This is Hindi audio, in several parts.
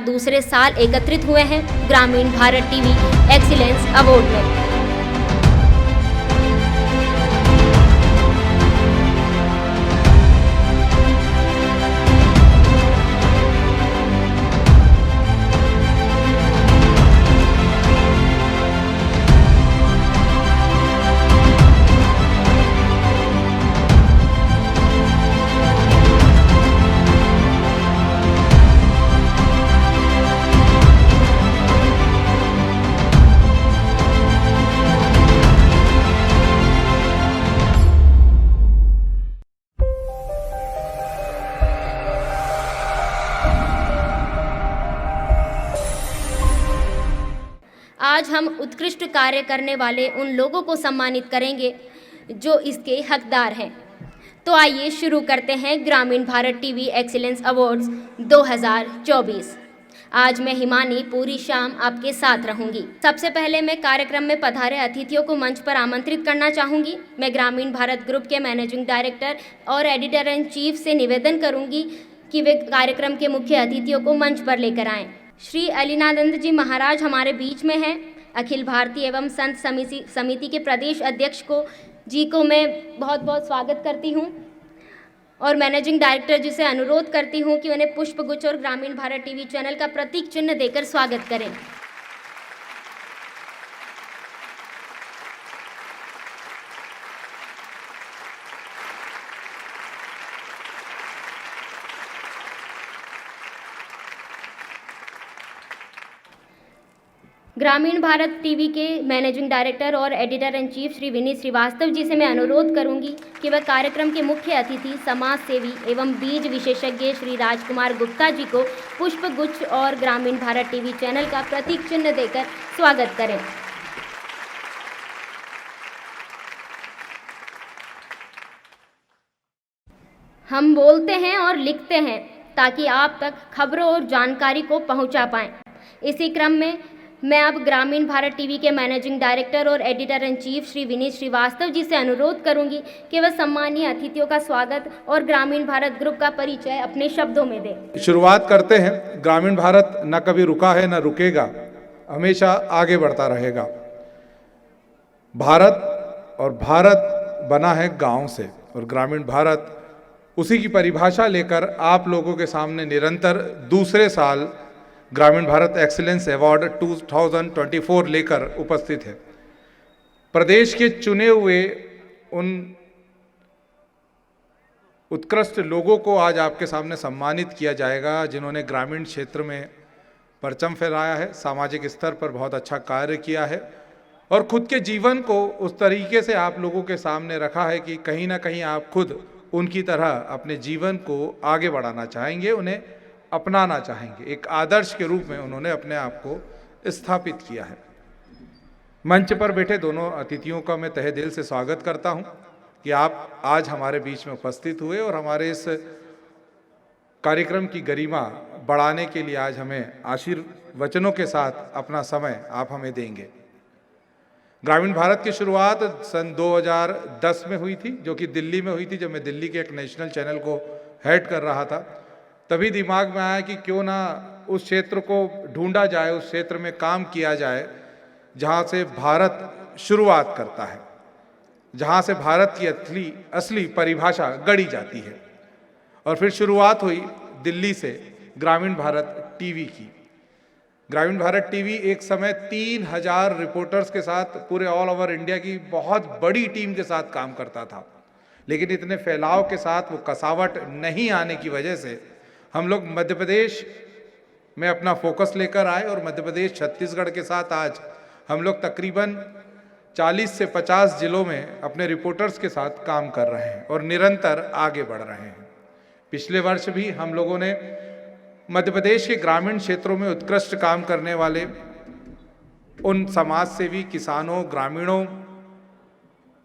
दूसरे साल एकत्रित हुए हैं ग्रामीण भारत टीवी एक्सीलेंस अवार्ड में। आज हम उत्कृष्ट कार्य करने वाले उन लोगों को सम्मानित करेंगे जो इसके हकदार हैं। तो आइए शुरू करते हैं ग्रामीण भारत टीवी एक्सीलेंस अवार्ड्स 2024। आज मैं हिमानी पूरी शाम आपके साथ रहूंगी। सबसे पहले मैं कार्यक्रम में पधारे अतिथियों को मंच पर आमंत्रित करना चाहूंगी। मैं ग्रामीण भारत ग्रुप के मैनेजिंग डायरेक्टर और एडिटर इन चीफ से निवेदन करूंगी कि वे कार्यक्रम के मुख्य अतिथियों को मंच पर लेकर आएं। श्री अलीनानंद जी महाराज हमारे बीच में हैं। अखिल भारतीय एवं संत समिति के प्रदेश अध्यक्ष को मैं बहुत बहुत स्वागत करती हूं और मैनेजिंग डायरेक्टर जी से अनुरोध करती हूं कि उन्हें पुष्पगुच्छ और ग्रामीण भारत टीवी चैनल का प्रतीक चिन्ह देकर स्वागत करें। ग्रामीण भारत टीवी के मैनेजिंग डायरेक्टर और editor in chief Shri Vineet Srivastava ji से मैं अनुरोध करूंगी कि वह कार्यक्रम के मुख्य अतिथि समाज सेवी एवं बीज विशेषज्ञ श्री राजकुमार गुप्ता जी को पुष्पगुच्छ और ग्रामीण भारत टीवी चैनल का प्रतीक चिन्ह देकर स्वागत करें। हम बोलते हैं और लिखते हैं ताकि आप तक खबरों और जानकारी को पहुंचा पाएं। इसी क्रम में मैं अब ग्रामीण भारत टीवी के मैनेजिंग डायरेक्टर और editor in chief Shri Vineet Srivastava ji से अनुरोध करूंगी कि वह सम्मानीय अतिथियों का स्वागत और ग्रामीण भारत ग्रुप का परिचय अपने शब्दों में दें। शुरुआत करते हैं। ग्रामीण भारत न कभी रुका है न रुकेगा, हमेशा आगे बढ़ता रहेगा। भारत बना है गांव से और ग्रामीण भारत उसी की परिभाषा लेकर आप लोगों के सामने निरंतर दूसरे साल ग्रामीण भारत एक्सीलेंस अवार्ड 2024 लेकर उपस्थित है। प्रदेश के चुने हुए उन उत्कृष्ट लोगों को आज आपके सामने सम्मानित किया जाएगा जिन्होंने ग्रामीण क्षेत्र में परचम फहराया है, सामाजिक स्तर पर बहुत अच्छा कार्य किया है और खुद के जीवन को उस तरीके से आप लोगों के सामने रखा है कि कहीं ना कहीं आप खुद उनकी तरह अपने जीवन को आगे बढ़ाना चाहेंगे, उन्हें अपनाना चाहेंगे। एक आदर्श के रूप में उन्होंने अपने आप को स्थापित किया है। मंच पर बैठे दोनों अतिथियों का मैं तहे दिल से स्वागत करता हूं कि आप आज हमारे बीच में उपस्थित हुए और हमारे इस कार्यक्रम की गरिमा बढ़ाने के लिए आज हमें आशीर्वचनों के साथ अपना समय आप हमें देंगे। ग्रामीण भारत की शुरुआत सन 2010 में हुई थी, जो कि दिल्ली में हुई थी। जब मैं दिल्ली के एक नेशनल चैनल को हेड कर रहा था, तभी दिमाग में आया कि क्यों ना उस क्षेत्र को ढूंढा जाए, उस क्षेत्र में काम किया जाए जहां से भारत शुरुआत करता है, जहां से भारत की असली परिभाषा गढ़ी जाती है। और फिर शुरुआत हुई दिल्ली से ग्रामीण भारत टीवी की। ग्रामीण भारत टीवी एक समय 3000 रिपोर्टर्स के साथ पूरे ऑल ओवर इंडिया की बहुत बड़ी टीम के साथ काम करता था, लेकिन इतने फैलाव के साथ वो कसावट नहीं आने की वजह से हम लोग मध्य प्रदेश में अपना फोकस लेकर आए और मध्य प्रदेश छत्तीसगढ़ के साथ आज हम लोग तकरीबन 40 से 50 जिलों में अपने रिपोर्टर्स के साथ काम कर रहे हैं और निरंतर आगे बढ़ रहे हैं। पिछले वर्ष भी हम लोगों ने मध्य प्रदेश के ग्रामीण क्षेत्रों में उत्कृष्ट काम करने वाले उन समाज सेवी किसानों, ग्रामीणों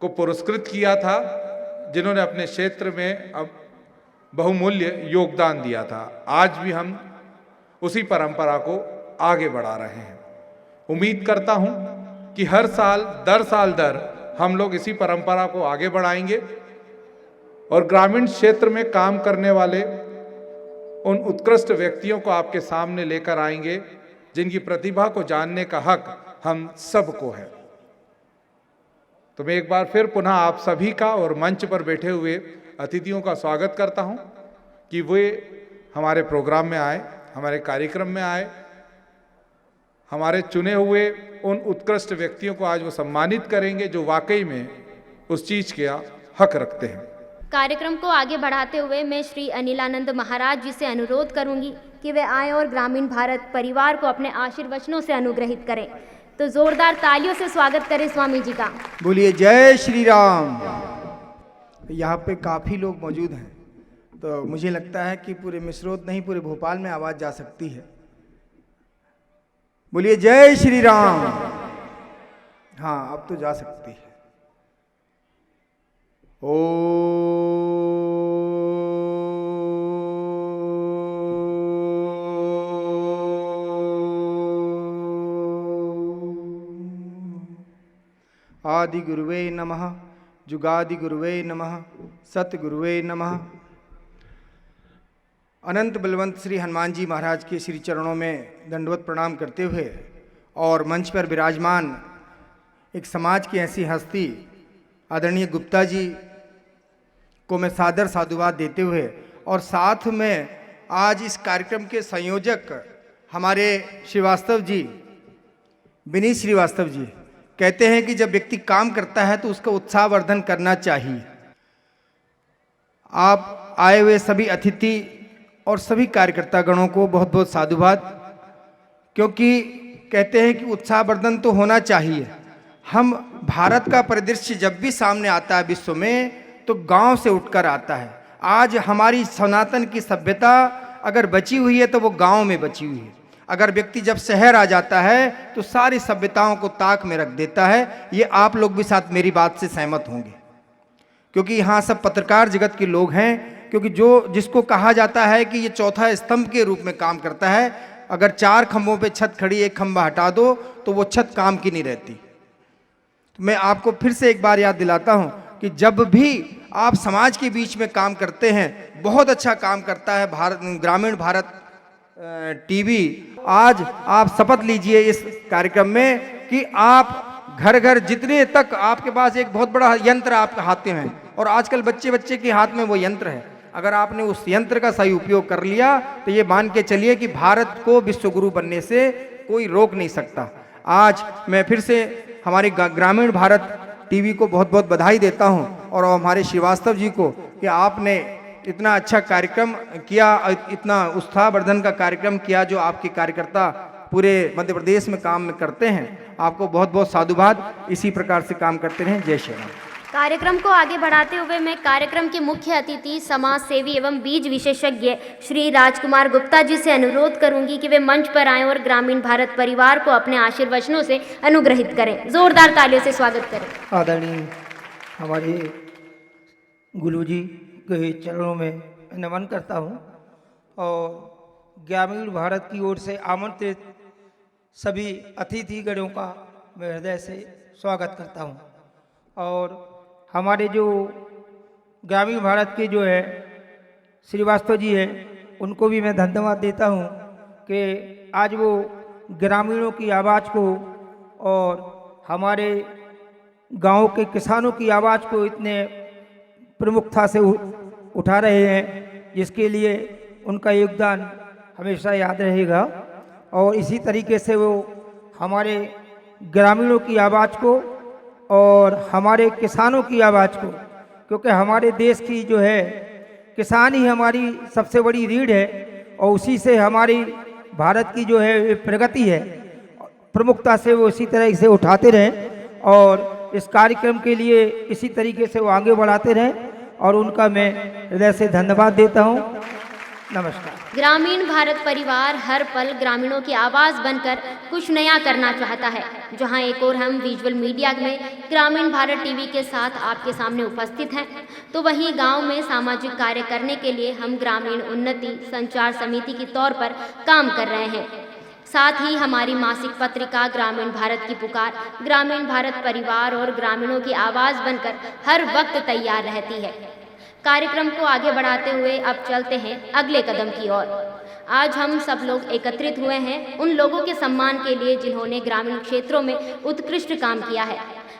को पुरस्कृत किया था जिन्होंने अपने क्षेत्र में अब बहुमूल्य योगदान दिया था। आज भी हम उसी परंपरा को आगे बढ़ा रहे हैं। उम्मीद करता हूं कि हर साल दर हम लोग इसी परंपरा को आगे बढ़ाएंगे और ग्रामीण क्षेत्र में काम करने वाले उन उत्कृष्ट व्यक्तियों को आपके सामने लेकर आएंगे जिनकी प्रतिभा को जानने का हक हम सबको है। तो मैं एक बार फिर पुनः आप सभी का और मंच पर बैठे हुए अतिथियों का स्वागत करता हूं कि वे हमारे प्रोग्राम में आए, हमारे कार्यक्रम में आए, हमारे चुने हुए उन उत्कृष्ट व्यक्तियों को आज वो सम्मानित करेंगे जो वाकई में उस चीज का हक रखते हैं। कार्यक्रम को आगे बढ़ाते हुए मैं श्री अनिलानंद महाराज जी से अनुरोध करूंगी कि वे आएं और ग्रामीण भारत परिवार को अपने आशीर्वचनों से अनुग्रहित करें। तो जोरदार तालियों से स्वागत करें स्वामी जी का। बोलिए जय श्री राम। यहाँ पे काफ़ी लोग मौजूद हैं, तो मुझे लगता है कि पूरे मिसरोद नहीं पूरे भोपाल में आवाज़ जा सकती है। बोलिए जय श्री राम। हाँ, अब तो जा सकती है। ओ आदि गुरुवे नमः, जुगादि गुरुवे नमः, सतगुरुवे नमः। अनंत बलवंत श्री हनुमान जी महाराज के श्री चरणों में दंडवत प्रणाम करते हुए और मंच पर विराजमान एक समाज की ऐसी हस्ती आदरणीय गुप्ता जी को मैं सादर साधुवाद देते हुए और साथ में आज इस कार्यक्रम के संयोजक हमारे श्रीवास्तव जी, विनीत श्रीवास्तव जी, कहते हैं कि जब व्यक्ति काम करता है तो उसका उत्साहवर्धन करना चाहिए। आप आए हुए सभी अतिथि और सभी कार्यकर्ता गणों को बहुत बहुत साधुवाद, क्योंकि कहते हैं कि उत्साहवर्धन तो होना चाहिए। हम भारत का परिदृश्य जब भी सामने आता है विश्व में तो गांव से उठकर आता है। आज हमारी सनातन की सभ्यता अगर बची हुई है तो वो गांव में बची हुई है। अगर व्यक्ति जब शहर आ जाता है तो सारी सभ्यताओं को ताक में रख देता है। ये आप लोग भी साथ मेरी बात से सहमत होंगे, क्योंकि यहाँ सब पत्रकार जगत के लोग हैं। क्योंकि जिसको कहा जाता है कि ये चौथा स्तंभ के रूप में काम करता है, अगर 4 खंभों पे छत खड़ी, एक खंभा हटा दो तो वो छत काम की नहीं रहती। तो मैं आपको फिर से एक बार याद दिलाता हूँ कि जब भी आप समाज के बीच में काम करते हैं, बहुत अच्छा काम करता है ग्रामीण भारत टीवी। आज आप शपथ लीजिए इस कार्यक्रम में कि आप घर घर जितने तक आपके पास एक बहुत बड़ा यंत्र आपके हाथ में है, और आजकल बच्चे के हाथ में वो यंत्र है। अगर आपने उस यंत्र का सही उपयोग कर लिया तो ये मान के चलिए कि भारत को विश्वगुरु बनने से कोई रोक नहीं सकता। आज मैं फिर से हमारे ग्रामीण भारत टीवी को बहुत बहुत बधाई देता हूं, और हमारे श्रीवास्तव जी को कि आपने इतना अच्छा कार्यक्रम किया, इतना उत्साहवर्धन का कार्यक्रम किया जो आपके कार्यकर्ता पूरे मध्य प्रदेश में काम करते हैं। आपको बहुत बहुत साधुवाद, इसी प्रकार से काम करते रहें। जय श्री राम। कार्यक्रम को आगे बढ़ाते हुए मैं कार्यक्रम के मुख्य अतिथि समाज सेवी एवं बीज विशेषज्ञ श्री राजकुमार गुप्ता जी से अनुरोध करूंगी कि वे मंच पर आएं और ग्रामीण भारत परिवार को अपने आशीर्वचनों से अनुग्रहित करें। जोरदार तालियों से स्वागत करें। आदरणीय हमारे गुरुजी के चरणों में नमन करता हूं, और ग्रामीण भारत की ओर से आमंत्रित सभी अतिथिगणों का मैं हृदय से स्वागत करता हूं। और हमारे जो ग्रामीण भारत के जो है श्रीवास्तव जी हैं, उनको भी मैं धन्यवाद देता हूं कि आज वो ग्रामीणों की आवाज़ को और हमारे गांव के किसानों की आवाज़ को इतने प्रमुखता से उठा रहे हैं, जिसके लिए उनका योगदान हमेशा याद रहेगा। और इसी तरीके से वो हमारे ग्रामीणों की आवाज़ को और हमारे किसानों की आवाज़ को, क्योंकि हमारे देश की जो है किसान ही हमारी सबसे बड़ी रीढ़ है, और उसी से हमारी भारत की जो है प्रगति है, प्रमुखता से वो इसी तरह से उठाते रहें और इस कार्यक्रम के लिए इसी तरीके से वो आगे बढ़ाते रहें, और उनका मैं हृदय से धन्यवाद देता हूँ। नमस्कार। ग्रामीण भारत परिवार हर पल ग्रामीणों की आवाज़ बनकर कुछ नया करना चाहता है। जहां एक और हम विजुअल मीडिया में ग्रामीण भारत टीवी के साथ आपके सामने उपस्थित हैं, तो वहीं गांव में सामाजिक कार्य करने के लिए हम ग्रामीण उन्नति संचार समिति के तौर पर काम कर रहे हैं। साथ ही हमारी मासिक पत्रिका ग्रामीण भारत की पुकार ग्रामीण भारत परिवार और ग्रामीणों की आवाज़ बनकर हर वक्त तैयार रहती है। कार्यक्रम को आगे बढ़ाते हुए अब चलते हैं अगले कदम की ओर। आज हम सब लोग एकत्रित हुए हैं उन लोगों के सम्मान के लिए जिन्होंने ग्रामीण क्षेत्रों में उत्कृष्ट काम किया है।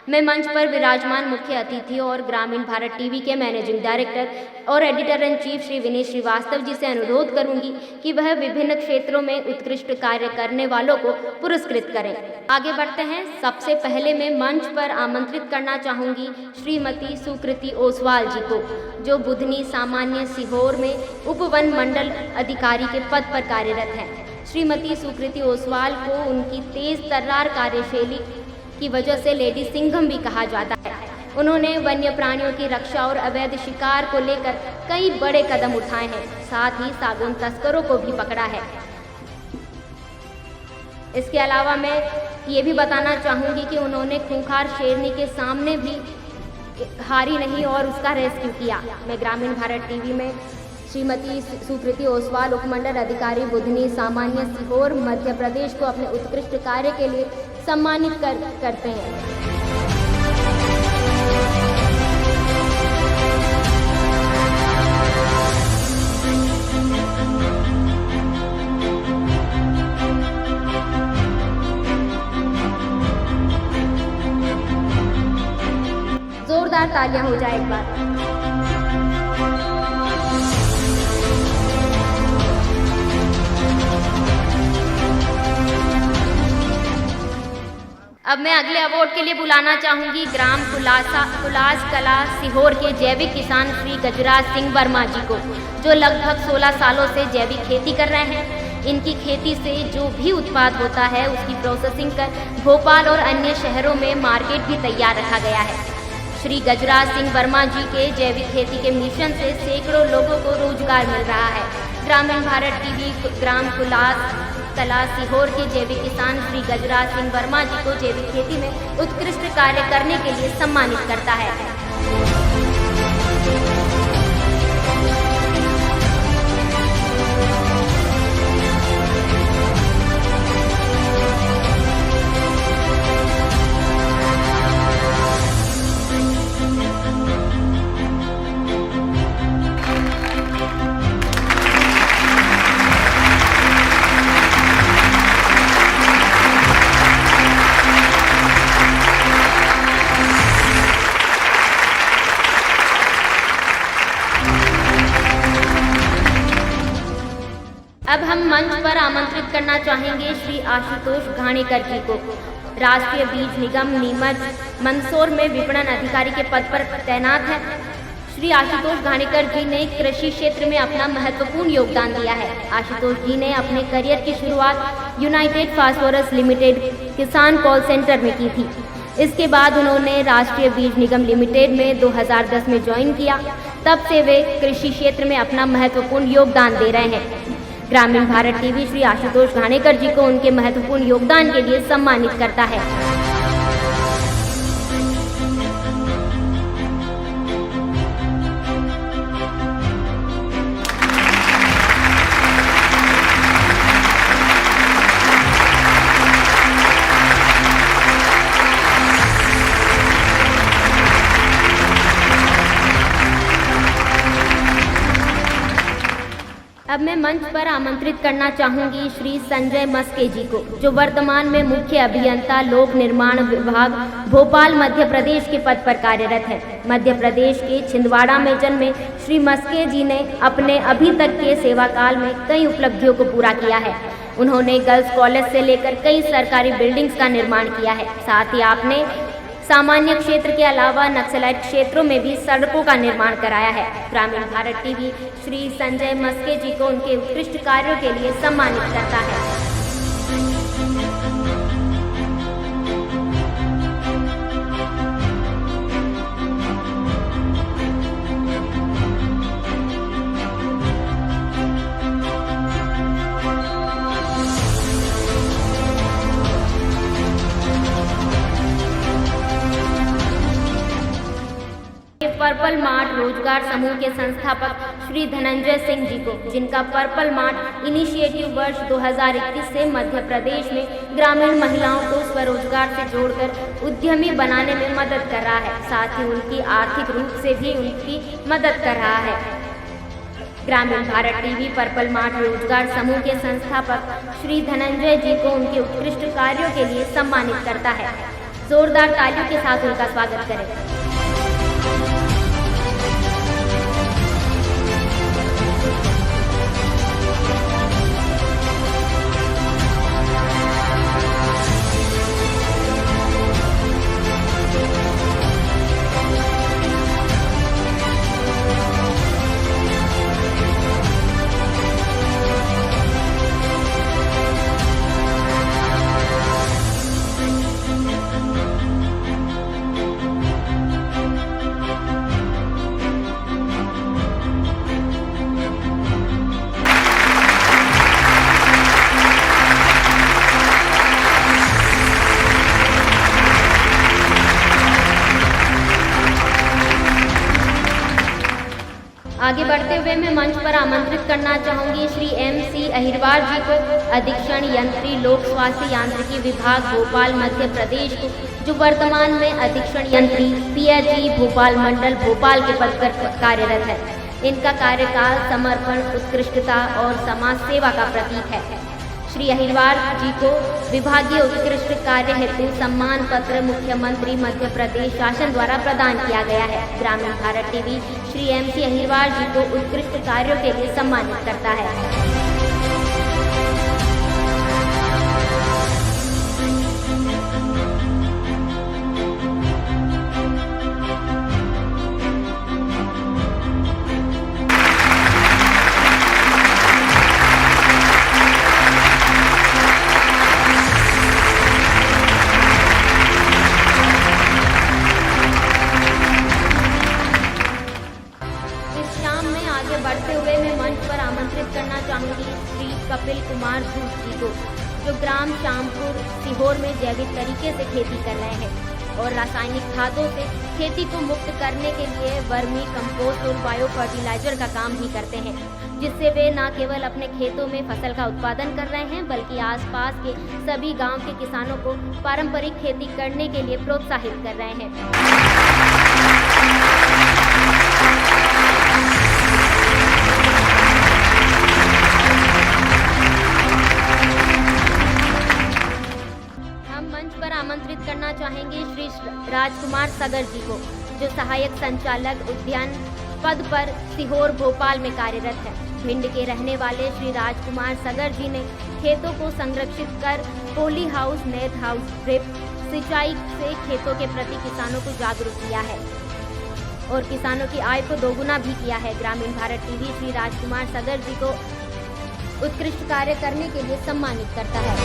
मैं मंच पर विराजमान मुख्य अतिथि और ग्रामीण भारत टीवी के मैनेजिंग डायरेक्टर और editor in chief Shri Vineet Srivastava ji से अनुरोध करूंगी कि वह विभिन्न क्षेत्रों में उत्कृष्ट कार्य करने वालों को पुरस्कृत करें। आगे बढ़ते हैं। सबसे पहले मैं मंच पर आमंत्रित करना चाहूंगी श्रीमती सुकृति ओसवाल जी को, जो बुधनी सामान्य सीहोर में उप वन मंडल अधिकारी के पद पर कार्यरत हैं। श्रीमती सुकृति ओसवाल को उनकी तेज तर्रार कार्यशैली की वजह से लेडी सिंघम भी कहा जाता है। उन्होंने वन्य प्राणियों की रक्षा और अवैध शिकार को लेकर कई बड़े कदम उठाए हैं, साथ ही सागौन तस्करों को भी पकड़ा है। इसके अलावा मैं ये भी बताना चाहूँगी कि उन्होंने खूंखार शेरनी के सामने भी हारी नहीं और उसका रेस्क्यू किया। मैं ग्रामीण भारत टीवी में श्रीमती सुकृति ओसवाल उपमंडल अधिकारी बुधनी सामान्य सीहोर मध्य प्रदेश को अपने उत्कृष्ट कार्य के लिए सम्मानित करते हैं। जोरदार तालियां हो जाए एक बार। अब मैं अगले अवार्ड के लिए बुलाना चाहूंगी ग्राम कुलास कला सीहोर के जैविक किसान श्री गजराज सिंह वर्मा जी को, जो लगभग 16 सालों से जैविक खेती कर रहे हैं। इनकी खेती से जो भी उत्पाद होता है उसकी प्रोसेसिंग कर भोपाल और अन्य शहरों में मार्केट भी तैयार रखा गया है। श्री गजराज सिंह वर्मा जी के जैविक खेती के मिशन से सैकड़ों लोगों को रोजगार मिल रहा है। ग्रामीण भारत टीवी ग्राम कुलास कला सीहोर के जैविक किसान श्री गजराज सिंह वर्मा जी को जैविक खेती में उत्कृष्ट कार्य करने के लिए सम्मानित करता है। अब हम मंच पर आमंत्रित करना चाहेंगे श्री आशुतोष घाणेकर जी को। राष्ट्रीय बीज निगम नीमच मंदसौर में विपणन अधिकारी के पद पर तैनात है। श्री आशुतोष घाणेकर जी ने कृषि क्षेत्र में अपना महत्वपूर्ण योगदान दिया है। आशुतोष जी ने अपने करियर की शुरुआत यूनाइटेड फास्फोरस लिमिटेड किसान कॉल सेंटर में की थी। इसके बाद उन्होंने राष्ट्रीय बीज निगम लिमिटेड में 2010 में ज्वाइन किया। तब से वे कृषि क्षेत्र में अपना महत्वपूर्ण योगदान दे रहे हैं। ग्रामीण भारत टीवी श्री आशुतोष घाणेकर जी को उनके महत्वपूर्ण योगदान के लिए सम्मानित करता है। अब मैं मंच पर आमंत्रित करना चाहूंगी श्री संजय मस्के जी को, जो वर्तमान में मुख्य अभियंता लोक निर्माण विभाग भोपाल मध्य प्रदेश के पद पर कार्यरत है। मध्य प्रदेश के छिंदवाड़ा में जन्मे श्री मस्के जी ने अपने अभी तक के सेवा काल में कई उपलब्धियों को पूरा किया है। उन्होंने गर्ल्स कॉलेज से लेकर कई सरकारी बिल्डिंग्स का निर्माण किया है। साथ ही आपने सामान्य क्षेत्र के अलावा नक्सलाइट क्षेत्रों में भी सड़कों का निर्माण कराया है। ग्रामीण भारत टीवी श्री संजय मस्के जी को उनके उत्कृष्ट कार्यों के लिए सम्मानित करता है। पर्पल मार्ट रोजगार समूह के संस्थापक श्री धनंजय सिंह जी को, जिनका पर्पल मार्ट इनिशिएटिव वर्ष 2021 से मध्य प्रदेश में ग्रामीण महिलाओं को स्वरोजगार से जोड़कर उद्यमी बनाने में मदद कर रहा है, साथ ही उनकी आर्थिक रूप से भी उनकी मदद कर रहा है। ग्रामीण भारत टीवी पर्पल मार्ट रोजगार समूह के संस्थापक श्री धनंजय जी को उनके उत्कृष्ट कार्यों के लिए सम्मानित करता है। जोरदार तालियों के साथ उनका स्वागत करें। आगे बढ़ते हुए मैं मंच पर आमंत्रित करना चाहूंगी श्री MC अहिरवार जी को, अधीक्षण यंत्री लोक स्वास्थ्य यांत्रिकी विभाग भोपाल मध्य प्रदेश को, जो वर्तमान में अधीक्षण यंत्री PHE भोपाल मंडल भोपाल के पद पर कार्यरत है। इनका कार्यकाल समर्पण, उत्कृष्टता और समाज सेवा का प्रतीक है। श्री अहिरवार जी को विभागीय उत्कृष्ट कार्य हेतु सम्मान पत्र मुख्यमंत्री मध्य प्रदेश शासन द्वारा प्रदान किया गया है। ग्रामीण भारत टीवी श्री MC अहिरवार जी को उत्कृष्ट कार्यों के लिए सम्मानित करता है। बढ़ते हुए मैं मंच पर आमंत्रित करना चाहूंगी श्री कपिल कुमार धूप जी को, जो ग्राम श्यामपुर सीहोर में जैविक तरीके से खेती कर रहे हैं और रासायनिक खादों से खेती को मुक्त करने के लिए वर्मी कंपोस्ट और बायो फर्टिलाइजर का काम भी करते हैं, जिससे वे न केवल अपने खेतों में फसल का उत्पादन कर रहे हैं बल्कि आसपास के सभी गांव के किसानों को पारंपरिक खेती करने के लिए प्रोत्साहित कर रहे हैं। आमंत्रित करना चाहेंगे श्री राजकुमार सगर जी को, जो सहायक संचालक उद्यान पद पर सीहोर भोपाल में कार्यरत है। भिंड के रहने वाले श्री राजकुमार सगर जी ने खेतों को संरक्षित कर poly house, net house, drip सिंचाई से खेतों के प्रति किसानों को जागरूक किया है और किसानों की आय को दोगुना भी किया है। ग्रामीण भारत टीवी श्री राजकुमार सगर जी को उत्कृष्ट कार्य करने के लिए सम्मानित करता है।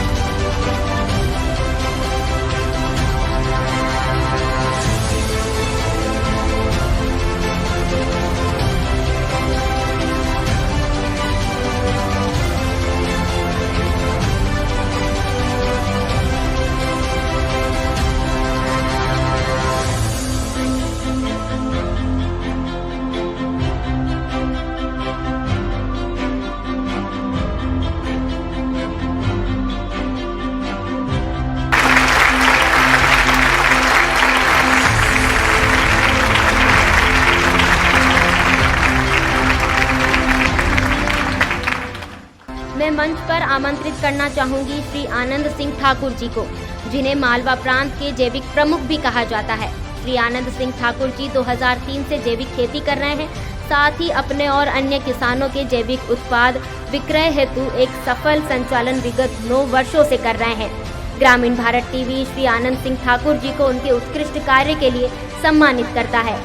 मैं मंच पर आमंत्रित करना चाहूंगी श्री आनंद सिंह ठाकुर जी को, जिन्हें मालवा प्रांत के जैविक प्रमुख भी कहा जाता है। श्री आनंद सिंह ठाकुर जी 2003 से जैविक खेती कर रहे हैं, साथ ही अपने और अन्य किसानों के जैविक उत्पाद विक्रय हेतु एक सफल संचालन विगत 9 वर्षों से कर रहे हैं। ग्रामीण भारत टीवी श्री आनंद सिंह ठाकुर जी को उनके उत्कृष्ट कार्य के लिए सम्मानित करता है।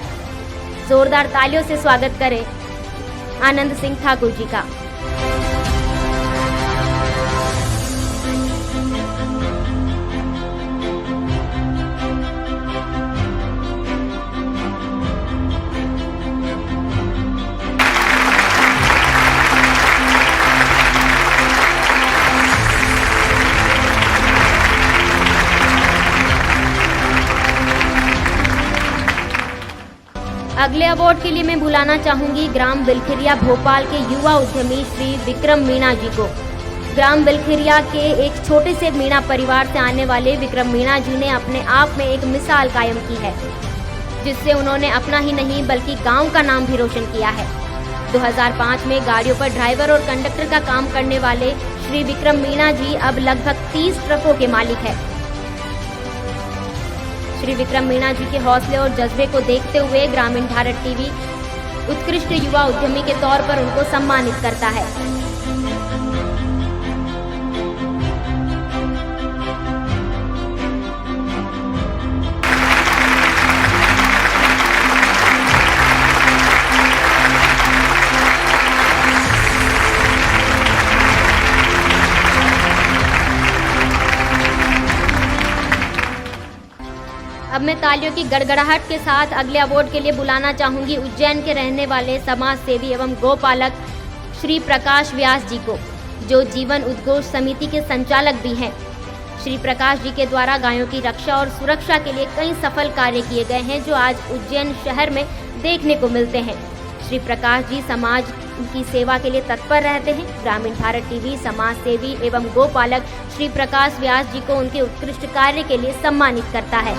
जोरदार तालियों से स्वागत करें आनंद सिंह ठाकुर जी का। अगले अवार्ड के लिए मैं बुलाना चाहूंगी ग्राम बिलखिरिया भोपाल के युवा उद्यमी श्री विक्रम मीणा जी को। ग्राम बिलखिरिया के एक छोटे से मीणा परिवार से आने वाले विक्रम मीणा जी ने अपने आप में एक मिसाल कायम की है, जिससे उन्होंने अपना ही नहीं बल्कि गांव का नाम भी रोशन किया है। 2005 में गाड़ियों पर ड्राइवर और कंडक्टर का काम करने वाले श्री विक्रम मीणा जी अब लगभग 30 ट्रकों के मालिक हैं। श्री विक्रम मीणा जी के हौसले और जज्बे को देखते हुए ग्रामीण भारत टीवी उत्कृष्ट युवा उद्यमी के तौर पर उनको सम्मानित करता है। अब मैं तालियों की गड़गड़ाहट के साथ अगले अवार्ड के लिए बुलाना चाहूंगी उज्जैन के रहने वाले समाज सेवी एवं गोपालक श्री प्रकाश व्यास जी को, जो जीवन उद्घोष समिति के संचालक भी हैं। श्री प्रकाश जी के द्वारा गायों की रक्षा और सुरक्षा के लिए कई सफल कार्य किए गए हैं, जो आज उज्जैन शहर में देखने को मिलते हैं। श्री प्रकाश जी समाज की सेवा के लिए तत्पर रहते हैं। ग्रामीण भारत टीवी समाज सेवी एवं गोपालक श्री प्रकाश व्यास जी को उनके उत्कृष्ट कार्य के लिए सम्मानित करता है।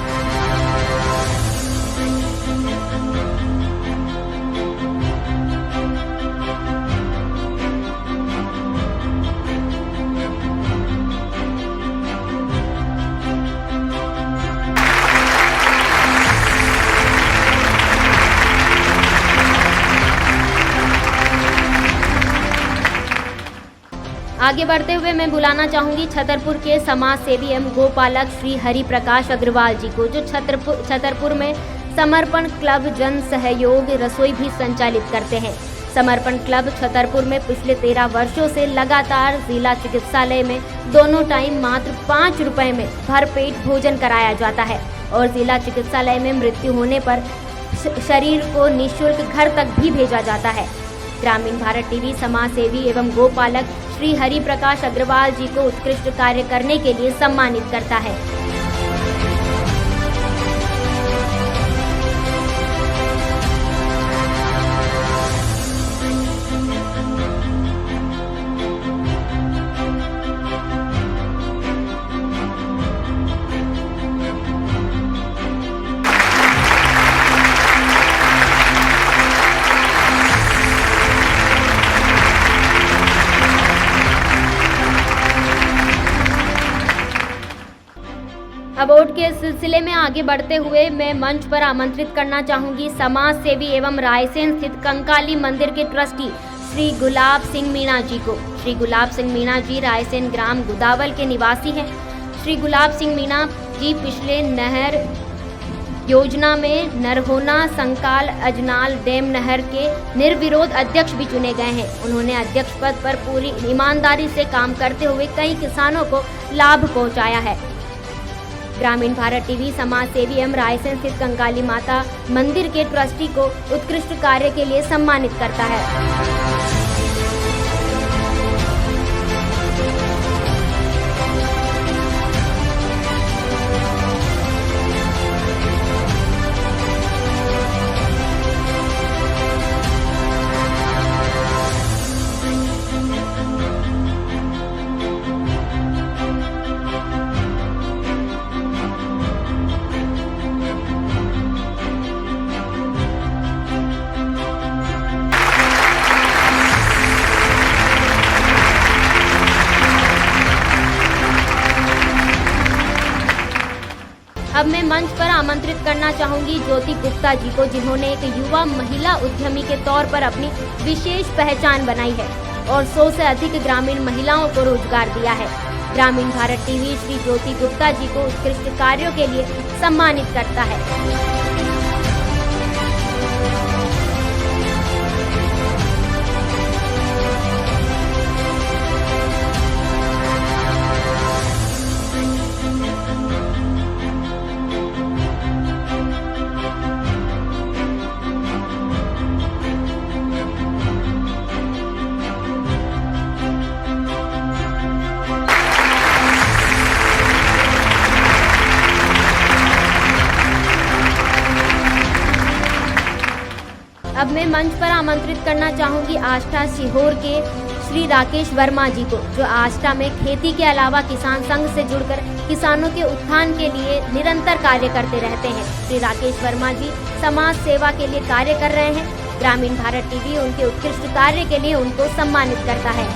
आगे बढ़ते हुए मैं बुलाना चाहूंगी छतरपुर के समाज सेवी एवं गोपालक श्री हरि प्रकाश अग्रवाल जी को, जो छतरपुर में समर्पण क्लब जन सहयोग रसोई भी संचालित करते हैं। समर्पण क्लब छतरपुर में पिछले 13 वर्षों से लगातार जिला चिकित्सालय में दोनों टाइम मात्र 5 रुपए में भरपेट भोजन कराया जाता है और जिला चिकित्सालय में मृत्यु होने पर शरीर को निःशुल्क घर तक भी भेजा जाता है। ग्रामीण भारत टीवी समाज सेवी एवं गोपालक श्री हरि प्रकाश अग्रवाल जी को उत्कृष्ट कार्य करने के लिए सम्मानित करता है। अवार्ड के सिलसिले में आगे बढ़ते हुए मैं मंच पर आमंत्रित करना चाहूंगी समाज सेवी एवं रायसेन स्थित कंकाली मंदिर के ट्रस्टी श्री गुलाब सिंह मीणा जी को। श्री गुलाब सिंह मीणा जी रायसेन ग्राम गुदावल के निवासी हैं। श्री गुलाब सिंह मीणा जी पिछले नहर योजना में नरहोना संकाल अजनाल डैम नहर के निर्विरोध अध्यक्ष भी चुने गए हैं। उन्होंने अध्यक्ष पद पर पूरी ईमानदारी से काम करते हुए कई किसानों को लाभ पहुंचाया है। ग्रामीण भारत टीवी समाज सेवी एवं रायसेन स्थित कंकाली माता मंदिर के ट्रस्टी को उत्कृष्ट कार्य के लिए सम्मानित करता है। अब मैं मंच पर आमंत्रित करना चाहूंगी ज्योति गुप्ता जी को, जिन्होंने एक युवा महिला उद्यमी के तौर पर अपनी विशेष पहचान बनाई है और 100 से अधिक ग्रामीण महिलाओं को रोजगार दिया है। ग्रामीण भारत टीवी श्री ज्योति गुप्ता जी को उत्कृष्ट कार्यों के लिए सम्मानित करता है। अब मैं मंच पर आमंत्रित करना चाहूंगी आष्टा सीहोर के श्री राकेश वर्मा जी को, जो आष्टा में खेती के अलावा किसान संघ से जुड़कर किसानों के उत्थान के लिए निरंतर कार्य करते रहते हैं। श्री राकेश वर्मा जी समाज सेवा के लिए कार्य कर रहे हैं। ग्रामीण भारत टीवी उनके उत्कृष्ट कार्य के लिए उनको सम्मानित करता है।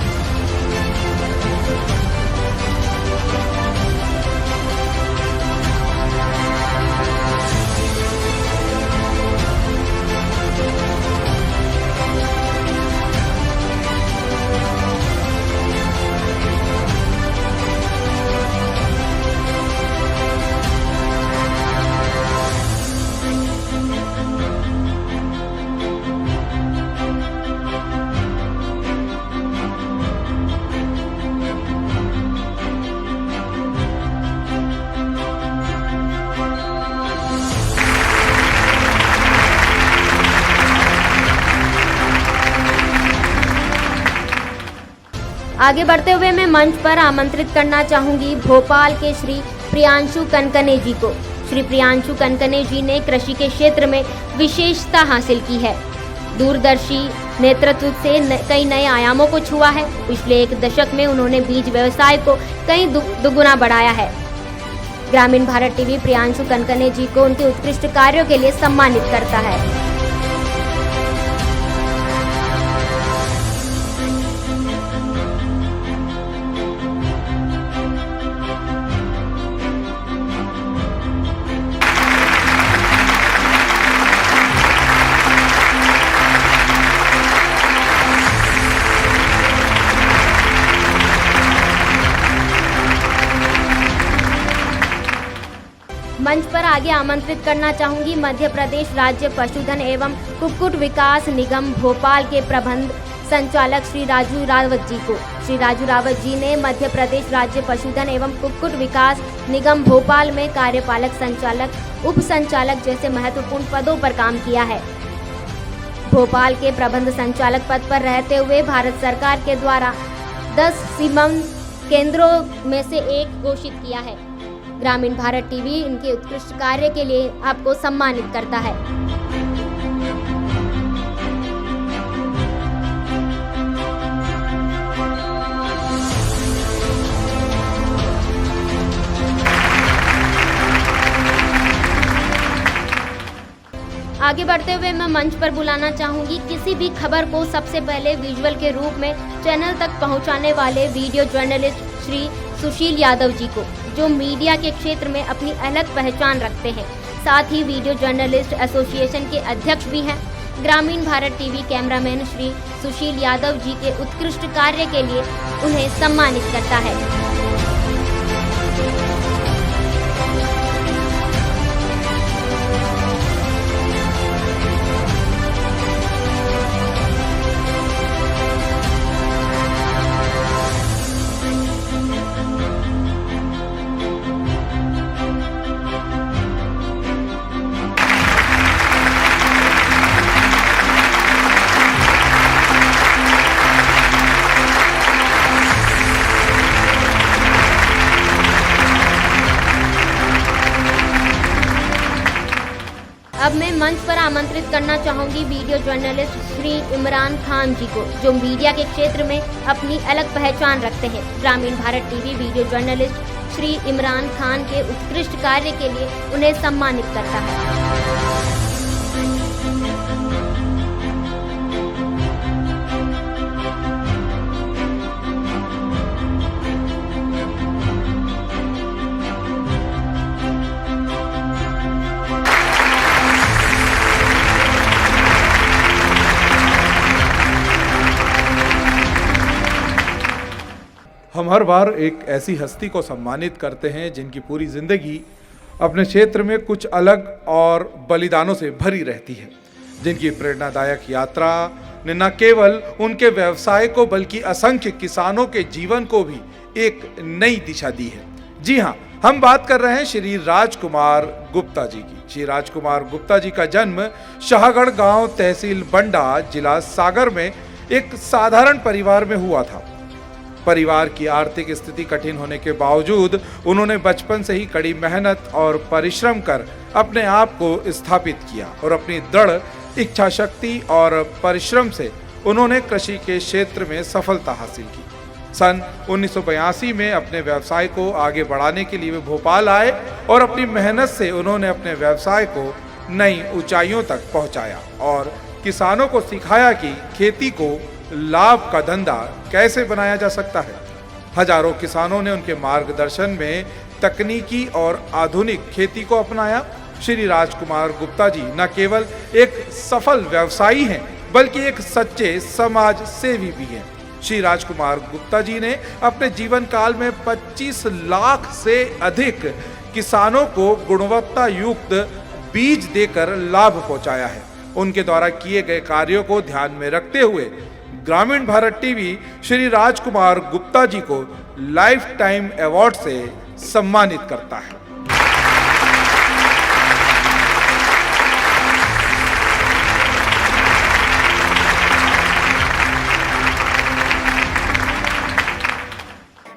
आगे बढ़ते हुए मैं मंच पर आमंत्रित करना चाहूंगी भोपाल के श्री प्रियांशु कनकने जी को। श्री प्रियांशु कनकने जी ने कृषि के क्षेत्र में विशेषता हासिल की है। दूरदर्शी नेतृत्व से कई नए आयामों को छुआ है। पिछले 1 दशक में उन्होंने बीज व्यवसाय को कई दुगुना बढ़ाया है। ग्रामीण भारत टीवी प्रियांशु कनकने जी को उनके उत्कृष्ट कार्यों के लिए सम्मानित करता है। मंच पर आगे आमंत्रित करना चाहूंगी मध्य प्रदेश राज्य पशुधन एवं कुक्कुट विकास निगम भोपाल के प्रबंध संचालक श्री राजू रावत जी को। श्री राजू रावत जी ने मध्य प्रदेश राज्य पशुधन एवं कुक्कुट विकास निगम भोपाल में कार्यपालक संचालक, उप संचालक जैसे महत्वपूर्ण पदों पर काम किया है। भोपाल के प्रबंध संचालक पद पर रहते हुए भारत सरकार के द्वारा 10 सीमांत केंद्रों में से एक घोषित किया है। ग्रामीण भारत टीवी इनके उत्कृष्ट कार्य के लिए आपको सम्मानित करता है। आगे बढ़ते हुए मैं मंच पर बुलाना चाहूंगी किसी भी खबर को सबसे पहले विजुअल के रूप में चैनल तक पहुंचाने वाले वीडियो जर्नलिस्ट श्री सुशील यादव जी को, जो मीडिया के क्षेत्र में अपनी अलग पहचान रखते हैं। साथ ही वीडियो जर्नलिस्ट एसोसिएशन के अध्यक्ष भी हैं। ग्रामीण भारत टीवी कैमरामैन श्री सुशील यादव जी के उत्कृष्ट कार्य के लिए उन्हें सम्मानित करता है। अब मैं मंच पर आमंत्रित करना चाहूंगी वीडियो जर्नलिस्ट श्री इमरान खान जी को, जो मीडिया के क्षेत्र में अपनी अलग पहचान रखते हैं। ग्रामीण Bharat TV video journalist Shri Imran Khan के उत्कृष्ट कार्य के लिए उन्हें सम्मानित करता है। हम हर बार एक ऐसी हस्ती को सम्मानित करते हैं जिनकी पूरी जिंदगी अपने क्षेत्र में कुछ अलग और बलिदानों से भरी रहती है, जिनकी प्रेरणादायक यात्रा ने न केवल उनके व्यवसाय को बल्कि असंख्य किसानों के जीवन को भी एक नई दिशा दी है। जी हाँ, हम बात कर रहे हैं श्री राजकुमार गुप्ता जी की। श्री राजकुमार गुप्ता जी का जन्म शाहगढ़ गांव, तहसील बंडा, जिला सागर में एक साधारण परिवार में हुआ था। परिवार की आर्थिक स्थिति कठिन होने के बावजूद उन्होंने बचपन से ही कड़ी मेहनत और परिश्रम कर अपने आप को स्थापित किया और अपनी दृढ़ इच्छा शक्ति और परिश्रम से उन्होंने कृषि के क्षेत्र में सफलता हासिल की। सन 1982 में अपने व्यवसाय को आगे बढ़ाने के लिए वे भोपाल आए और अपनी मेहनत से उन्होंने अपने व्यवसाय को नई ऊंचाइयों तक पहुंचाया और किसानों को सिखाया कि खेती को लाभ का धंधा कैसे बनाया जा सकता है। हजारों किसानों ने उनके मार्गदर्शन में तकनीकी और आधुनिक खेती को अपनाया। श्री राजकुमार गुप्ता जी न केवल एक सफल व्यवसायी हैं, बल्कि एक सच्चे समाज सेवी भी हैं। श्री राजकुमार गुप्ता जी ने अपने जीवन काल में 25 लाख से अधिक किसानों को गुणवत्ता युक्त बीज देकर लाभ पहुंचाया है। उनके द्वारा किए गए कार्यों को ध्यान में रखते हुए ग्रामीण भारत टीवी श्री राजकुमार गुप्ता जी को लाइफ टाइम अवार्ड से सम्मानित करता है।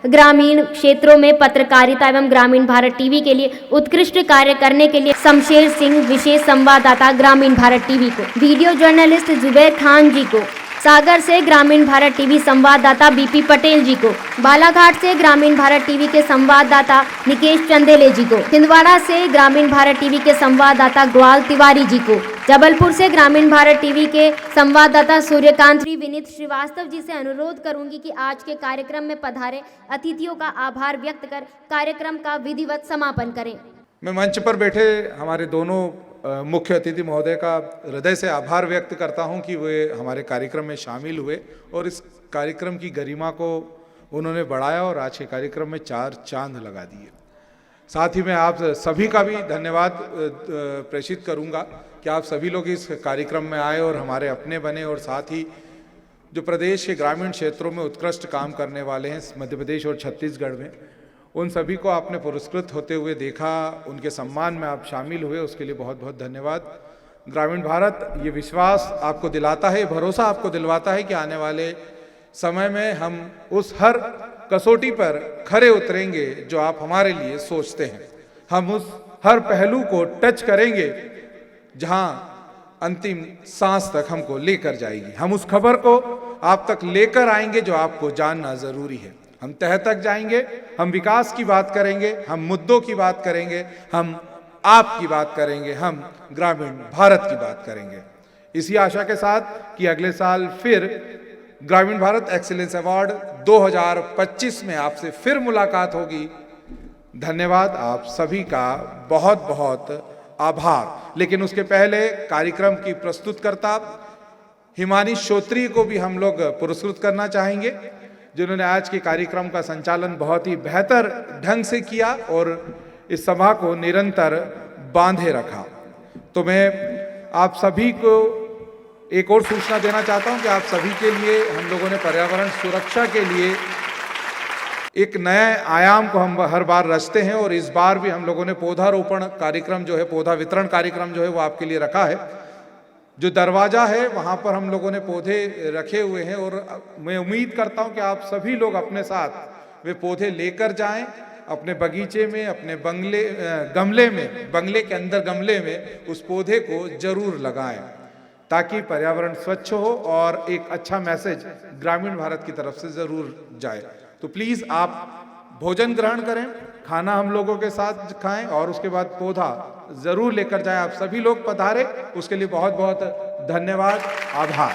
ग्रामीण क्षेत्रों में पत्रकारिता एवं ग्रामीण भारत टीवी के लिए उत्कृष्ट कार्य करने के लिए शमशेर सिंह विशेष संवाददाता ग्रामीण भारत टीवी को, वीडियो जर्नलिस्ट जुबैर खान जी को, सागर से ग्रामीण भारत टीवी संवाददाता बीपी पटेल जी को, बालाघाट से ग्रामीण भारत टीवी के संवाददाता निकेश चंदेले जी को, छिंदवाड़ा से ग्रामीण भारत टीवी के संवाददाता ग्वाल तिवारी जी को, जबलपुर से ग्रामीण भारत टीवी के संवाददाता सूर्यकांत विनीत श्रीवास्तव जी से अनुरोध करूंगी कि आज के कार्यक्रम में पधारे अतिथियों का आभार व्यक्त कर कार्यक्रम का विधिवत समापन करें। मैं मंच पर बैठे हमारे दोनों मुख्य अतिथि महोदय का हृदय से आभार व्यक्त करता हूं कि वे हमारे कार्यक्रम में शामिल हुए और इस कार्यक्रम की गरिमा को उन्होंने बढ़ाया और आज के कार्यक्रम में 4 चांद लगा दिए। साथ ही मैं आप सभी का भी धन्यवाद प्रेषित करूंगा कि आप सभी लोग इस कार्यक्रम में आए और हमारे अपने बने और साथ ही जो प्रदेश के ग्रामीण क्षेत्रों में उत्कृष्ट काम करने वाले हैं मध्य प्रदेश और छत्तीसगढ़ में, उन सभी को आपने पुरस्कृत होते हुए देखा, उनके सम्मान में आप शामिल हुए, उसके लिए बहुत बहुत धन्यवाद। ग्रामीण भारत ये विश्वास आपको दिलाता है, भरोसा आपको दिलवाता है कि आने वाले समय में हम उस हर कसौटी पर खरे उतरेंगे जो आप हमारे लिए सोचते हैं। हम उस हर पहलू को टच करेंगे जहां अंतिम सांस तक हमको लेकर जाएगी। हम उस खबर को आप तक लेकर आएंगे जो आपको जानना जरूरी है। हम तह तक जाएंगे, हम विकास की बात करेंगे, हम मुद्दों की बात करेंगे, हम आपकी बात करेंगे, हम ग्रामीण भारत की बात करेंगे। इसी आशा के साथ कि अगले साल फिर ग्रामीण भारत एक्सीलेंस अवार्ड 2025 में आपसे फिर मुलाकात होगी। धन्यवाद, आप सभी का बहुत बहुत आभार। लेकिन उसके पहले कार्यक्रम की प्रस्तुतकर्ता हिमानी श्रोत्रिय को भी हम लोग पुरस्कृत करना चाहेंगे, जिन्होंने आज के कार्यक्रम का संचालन बहुत ही बेहतर ढंग से किया और इस सभा को निरंतर बांधे रखा। तो मैं आप सभी को एक और सूचना देना चाहता हूं कि आप सभी के लिए हम लोगों ने पर्यावरण सुरक्षा के लिए एक नए आयाम को हम हर बार रचते हैं और इस बार भी हम लोगों ने पौधारोपण कार्यक्रम जो है, पौधा वितरण कार्यक्रम जो है वो आपके लिए रखा है। जो दरवाजा है वहाँ पर हम लोगों ने पौधे रखे हुए हैं और मैं उम्मीद करता हूँ कि आप सभी लोग अपने साथ वे पौधे लेकर जाएं, अपने बगीचे में, अपने गमले में, बंगले के अंदर गमले में उस पौधे को जरूर लगाएं ताकि पर्यावरण स्वच्छ हो और एक अच्छा मैसेज ग्रामीण भारत की तरफ से जरूर जाए। तो प्लीज़ आप भोजन ग्रहण करें, खाना हम लोगों के साथ खाएं और उसके बाद पौधा जरूर लेकर जाएं। आप सभी लोग पधारे, उसके लिए बहुत बहुत धन्यवाद, आभार।